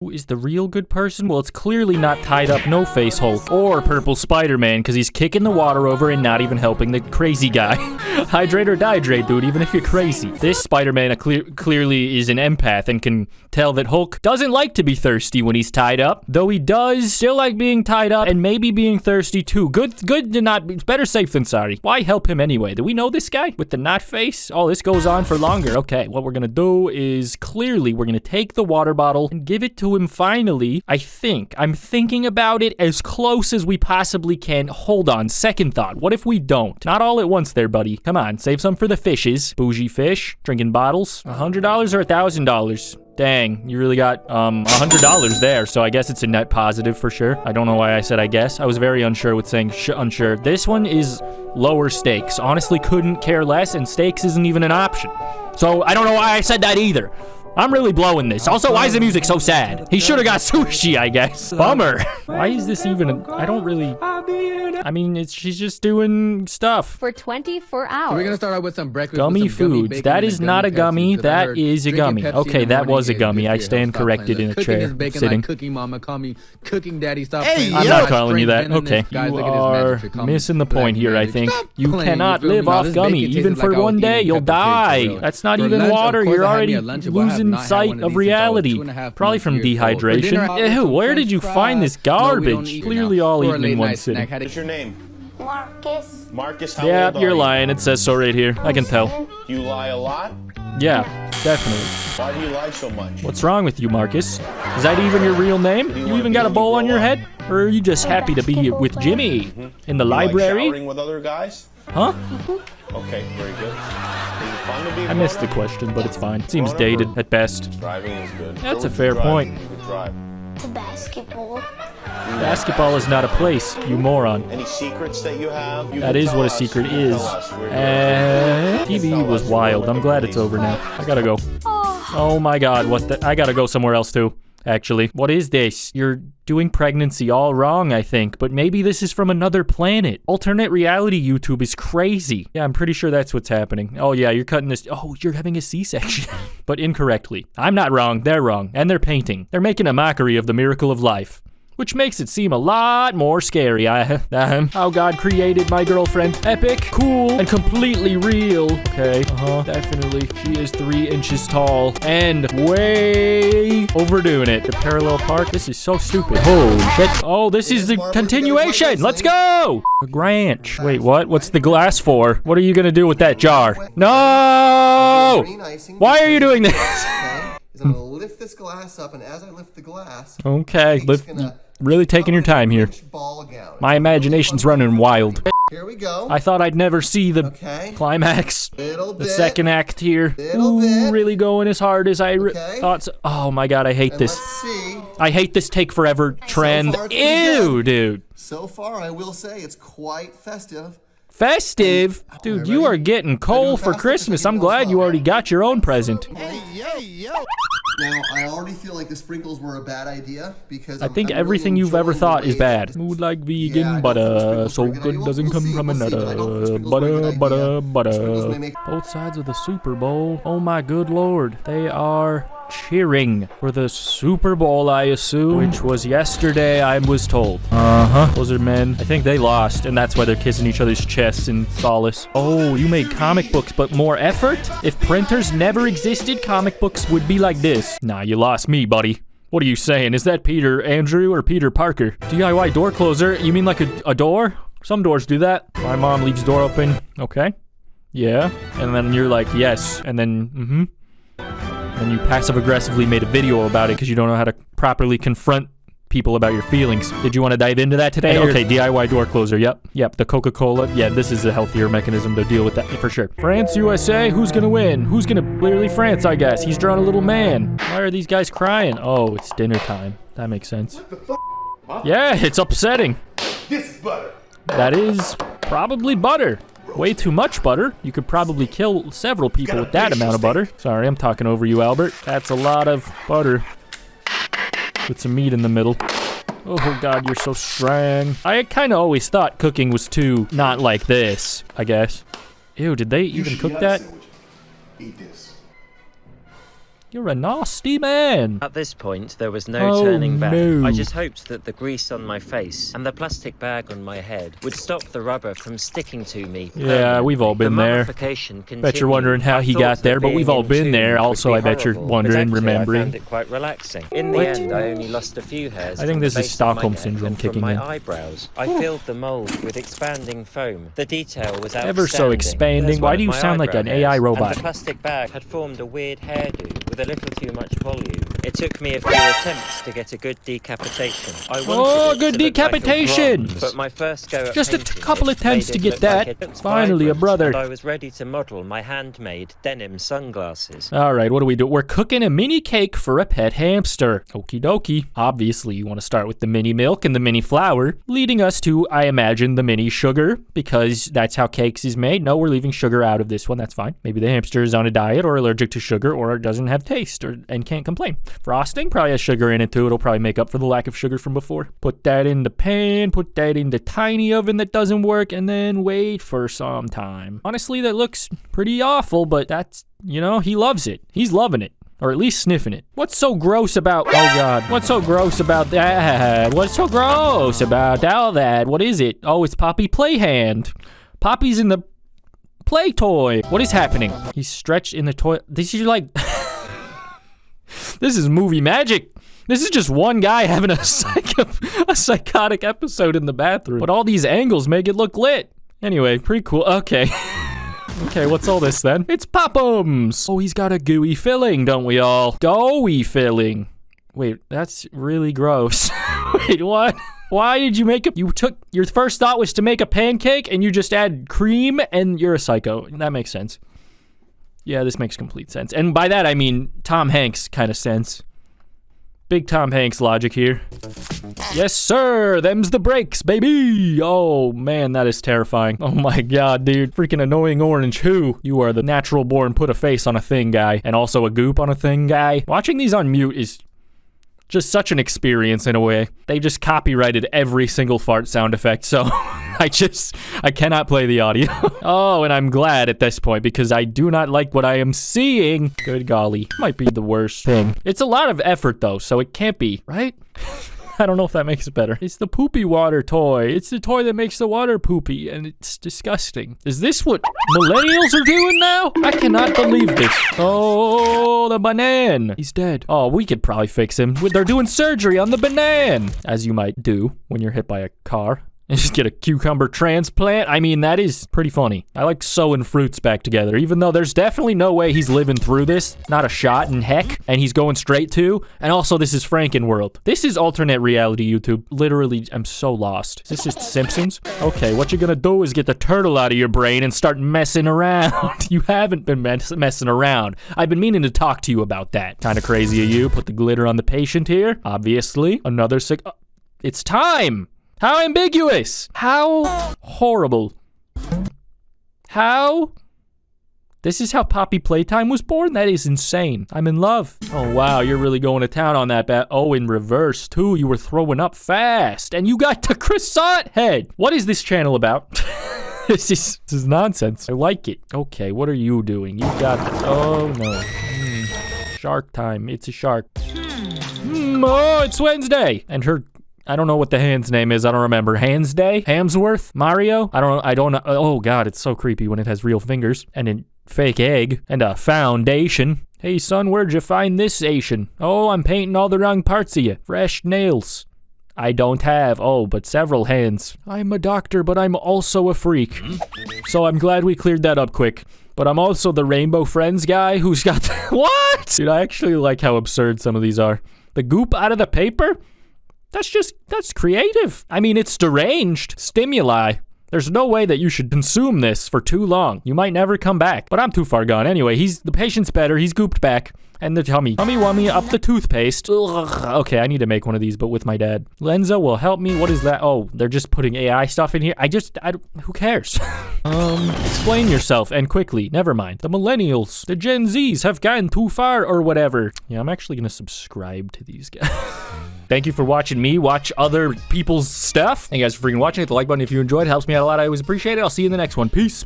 Who is the real good person? Well, it's clearly not tied up No-Face Hulk or Purple Spider-Man because he's kicking the water over and not even helping the crazy guy. Hydrate or dihydrate, dude, even if you're crazy. This Spider-Man clearly is an empath and can tell that Hulk doesn't like to be thirsty when he's tied up, though he does still like being tied up and maybe being thirsty too. Good to not be, better safe than sorry. Why help him anyway? Do we know this guy with the not face? Oh, this goes on for longer. Okay, what we're gonna do is clearly we're gonna take the water bottle and give it to him finally. I'm thinking about it as close as we possibly can. Hold on, second thought. What if we don't? Not all at once there, buddy. Come on, save some for the fishes. Bougie fish, drinking bottles. $100 or $1,000? Dang, you really got $100 there, so I guess it's a net positive for sure. I don't know why I said I guess. I was very unsure with saying unsure. This one is lower stakes. Honestly, couldn't care less, and stakes isn't even an option. So I don't know why I said that either. I'm really blowing this. Also, why is the music so sad? He should have got sushi, I guess. Bummer. Why is this even I don't really... I mean, she's just doing stuff. For 24 hours. We're gonna start out with some breakfast. Gummy foods. That is not a gummy. That is a gummy. Okay, that was a gummy. I stand corrected in a chair, sitting. Cooking mama, call me cooking daddy. Stop. Hey, I'm not calling you that. Okay, you are missing the point here, I think. You cannot live off gummy. Even for one day, you'll die. That's not even water. You're already losing sight of reality. Probably from dehydration. Ew, where did you find this garbage? Clearly all eaten in one sitting. What's your name? Marcus. Marcus, how Yeah, old are you're you? lying. It says so right here. I can tell. You lie a lot? Yeah, definitely. Why do you lie so much? What's wrong with you, Marcus? Is that even your real name? You even got a bowl on your head? Or are you just happy to be with Jimmy in the library? Like showering with other guys? Huh? Okay, very good. Is it fun to be I missed the question, but it's fine. Seems dated at best. Driving is good. That's a fair point. You could drive. To basketball. Basketball is not a place, you moron. Any secrets that you have? That is what a secret is. TV was wild. I'm glad it's over now. I gotta go. Oh my god, what the? I gotta go somewhere else too, actually. What is this? You're doing pregnancy all wrong, I think, but maybe this is from another planet. Alternate reality YouTube is crazy. Yeah, I'm pretty sure that's what's happening. Oh yeah, you're cutting this. Oh, you're having a C-section. But incorrectly. I'm not wrong, they're wrong. And they're painting. They're making a mockery of the miracle of life, which makes it seem a lot more scary. How God created my girlfriend. Epic, cool, and completely real. Okay, definitely. She is 3 inches tall and way overdoing it. The parallel park, this is so stupid. Holy shit. Oh, this is the continuation. Let's go. A Granch. Wait, what? What's the glass for? What are you gonna do with that jar? No! Why are you doing this? I'm gonna lift this glass up, and as I lift the glass, okay, really taking your time here. My imagination's running wild. Here we go. I thought I'd never see the climax. The second act here. Ooh, really going as hard as I thought so. Oh my god, I hate this. I hate this take forever trend. Ew, dude. So far, I will say it's quite festive. Festive? Dude, you are getting coal for Christmas. I'm glad you already got your own present. Now, I already feel like the sprinkles were a bad idea because I think everything you've ever thought is bad. Mood like vegan butter, so good doesn't come from another. Butter. Both sides of the Super Bowl. Oh my good lord. They are cheering for the Super Bowl, I assume, which was yesterday, I was told. Those are men. I think they lost, and that's why they're kissing each other's chests in solace. Oh, you made comic books, but more effort? If printers never existed, comic books would be like this. Nah, you lost me, buddy. What are you saying? Is that Peter Andrew or Peter Parker? DIY door closer? You mean like a door? Some doors do that. My mom leaves door open. Okay. Yeah. And then you're like, yes. And then, and you passive-aggressively made a video about it because you don't know how to properly confront people about your feelings. Did you want to dive into that today? Okay, DIY door closer, yep. The Coca-Cola, yeah, this is a healthier mechanism to deal with that, for sure. France, USA, who's gonna win? Who's gonna, clearly France, I guess. He's drawn a little man. Why are these guys crying? Oh, it's dinner time. That makes sense. Yeah, it's upsetting. This is butter. That is probably butter. Way too much butter. You could probably kill several people with that amount of butter. Sorry, I'm talking over you, Albert. That's a lot of butter. With some meat in the middle. Oh god, you're so strong. I kind of always thought cooking was too not like this, I guess. Ew, did they even cook that? Eat this. You're a nasty man. At this point, there was no turning back. no. I just hoped that the grease on my face and the plastic bag on my head would stop the rubber from sticking to me. Yeah, we've all been the there. mummification continued. Bet you're wondering how I he thought got there, that but we've being all been there. entombed would Also, be I bet you're horrible, but wondering, actually, remembering. I found it quite relaxing. In the end, I only lost a few hairs. I think from this the is base of my Stockholm neck syndrome and from kicking my in. eyebrows. I filled the mold with expanding foam. The detail was outstanding. Ever so expanding. There's Why one do of you my sound like an eyebrow AI hairs, robot? And the plastic bag had formed a weird hairdo with a little too much volume. It took me a few attempts to get a good decapitation. I wanted Oh, it good to look like a decapitation! bronze, but my first go at Just a painting couple it attempts made to it get look that. like it looked Finally, a vibrant, brother. and I was ready to model my handmade denim sunglasses. All right, what do we do? We're cooking a mini cake for a pet hamster. Okie dokie. Obviously, you want to start with the mini milk and the mini flour, leading us to, I imagine, the mini sugar, because that's how cakes is made. No, we're leaving sugar out of this one. That's fine. Maybe the hamster is on a diet or allergic to sugar or doesn't have taste and can't complain. Frosting probably has sugar in it too. It'll probably make up for the lack of sugar from before. Put that in the pan, put that in the tiny oven that doesn't work, and then wait for some time. Honestly, that looks pretty awful, but that's, you know, he loves it. He's loving it. Or at least sniffing it. What's so gross about... Oh, God. What's so gross about that? What's so gross about all that? What is it? Oh, it's Poppy Playhand. Poppy's in the play toy. What is happening? He's stretched in the toy. This is like... This is movie magic. This is just one guy having a psychotic episode in the bathroom. But all these angles make it look lit. Anyway, pretty cool. Okay. Okay, what's all this then? It's Pop'ems! Oh, he's got a gooey filling, don't we all? Doughy filling. Wait, that's really gross. Wait, what? Why did you make a... Your first thought was to make a pancake and you just add cream and you're a psycho. That makes sense. Yeah, this makes complete sense. And by that, I mean Tom Hanks kind of sense. Big Tom Hanks logic here. Yes, sir. Them's the breaks, baby. Oh, man, that is terrifying. Oh, my God, dude. Freaking annoying orange. Who? You are the natural born put a face on a thing guy. And also a goop on a thing guy. Watching these on mute is just such an experience in a way. They just copyrighted every single fart sound effect, so I cannot play the audio. Oh, and I'm glad at this point because I do not like what I am seeing. Good golly. Might be the worst thing. It's a lot of effort though, so it can't be, right? I don't know if that makes it better. It's the poopy water toy. It's the toy that makes the water poopy, and it's disgusting. Is this what millennials are doing now? I cannot believe this. Oh, the banana. He's dead. Oh, we could probably fix him. They're doing surgery on the banana, as you might do when you're hit by a car. And just get a cucumber transplant. I mean, that is pretty funny. I like sewing fruits back together, even though there's definitely no way he's living through this. Not a shot in heck. And he's going straight to. And also, this is Frankenworld. This is alternate reality YouTube. Literally, I'm so lost. Is this just Simpsons? Okay, what you're gonna do is get the turtle out of your brain and start messing around. You haven't been messing around. I've been meaning to talk to you about that. Kind of crazy of you. Put the glitter on the patient here. Obviously. Another sick... It's time! How ambiguous! How horrible. How? This is how Poppy Playtime was born? That is insane. I'm in love. Oh, wow, you're really going to town on that bat. Oh, in reverse, too. You were throwing up fast. And you got the croissant head. What is this channel about? This is nonsense. I like it. Okay, what are you doing? You got the... Oh, no. Shark time. It's a shark. Oh, it's Wednesday. And her... I don't know what the hand's name is. I don't remember. Hands Day? Hamsworth? Mario? I don't know. Oh, God, it's so creepy when it has real fingers. And a fake egg. And a foundation. Hey, son, where'd you find this Asian? Oh, I'm painting all the wrong parts of you. Fresh nails. I don't have, but several hands. I'm a doctor, but I'm also a freak. So I'm glad we cleared that up quick. But I'm also the Rainbow Friends guy who's got... What? Dude, I actually like how absurd some of these are. The goop out of the paper? That's creative. I mean, it's deranged stimuli. There's no way that you should consume this for too long. You might never come back, but I'm too far gone. Anyway, the patient's better. He's gooped back. And the tummy wummy up the toothpaste. Ugh. Okay, I need to make one of these, but with my dad. Lenza will help me. What is that? Oh, they're just putting AI stuff in here. Who cares? Explain yourself and quickly. Never mind. The millennials, the Gen Zs have gone too far or whatever. Yeah, I'm actually gonna subscribe to these guys. Thank you for watching me watch other people's stuff. Thank you guys for freaking watching. Hit the like button if you enjoyed. It helps me out a lot. I always appreciate it. I'll see you in the next one. Peace.